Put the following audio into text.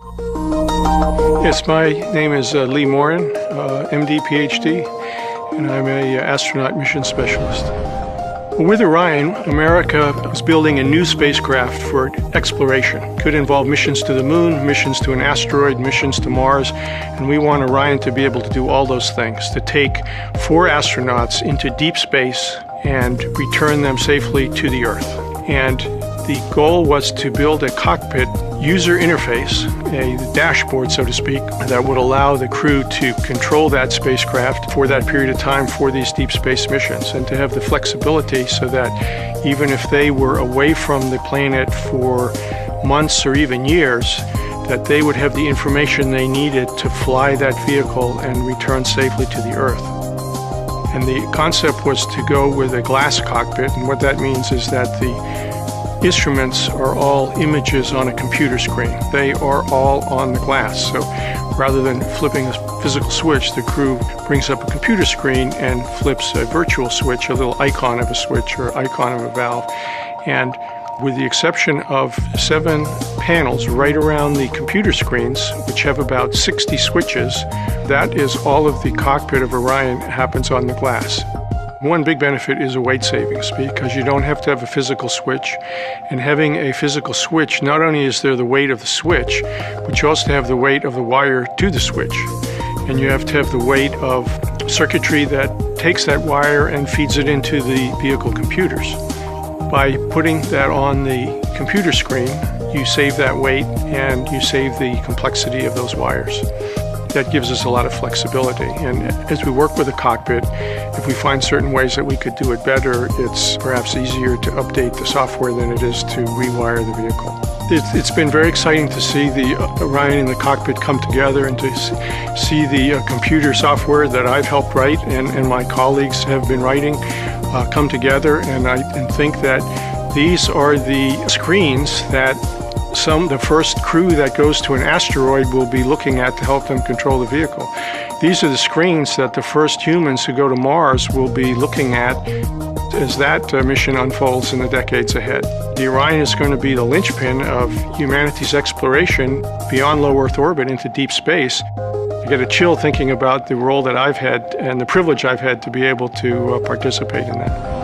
Yes, my name is Lee Morin, MD, PhD, and I'm an astronaut mission specialist. With Orion, America is building a new spacecraft for exploration. Could involve missions to the moon, missions to an asteroid, missions to Mars, and we want Orion to be able to do all those things, to take 4 astronauts into deep space and return them safely to the Earth. And the goal was to build a cockpit user interface, a dashboard, so to speak, that would allow the crew to control that spacecraft for that period of time for these deep space missions, and to have the flexibility so that even if they were away from the planet for months or even years, that they would have the information they needed to fly that vehicle and return safely to the Earth. And the concept was to go with a glass cockpit, and what that means is that the instruments are all images on a computer screen. They are all on the glass. So rather than flipping a physical switch, the crew brings up a computer screen and flips a virtual switch, a little icon of a switch or icon of a valve. And with the exception of 7 panels right around the computer screens, which have about 60 switches, that is all of the cockpit of Orion happens on the glass. One big benefit is a weight savings, because you don't have to have a physical switch. And having a physical switch, not only is there the weight of the switch, but you also have the weight of the wire to the switch. And you have to have the weight of circuitry that takes that wire and feeds it into the vehicle computers. By putting that on the computer screen, you save that weight and you save the complexity of those wires. That gives us a lot of flexibility. And as we work with the cockpit, if we find certain ways that we could do it better, it's perhaps easier to update the software than it is to rewire the vehicle. It's been very exciting to see the Orion and the cockpit come together, and to see the computer software that I've helped write and my colleagues have been writing come together. And I think that these are the screens that the first crew that goes to an asteroid will be looking at to help them control the vehicle. These are the screens that the first humans who go to Mars will be looking at as that mission unfolds in the decades ahead. The Orion is going to be the linchpin of humanity's exploration beyond low Earth orbit into deep space. I get a chill thinking about the role that I've had and the privilege I've had to be able to participate in that.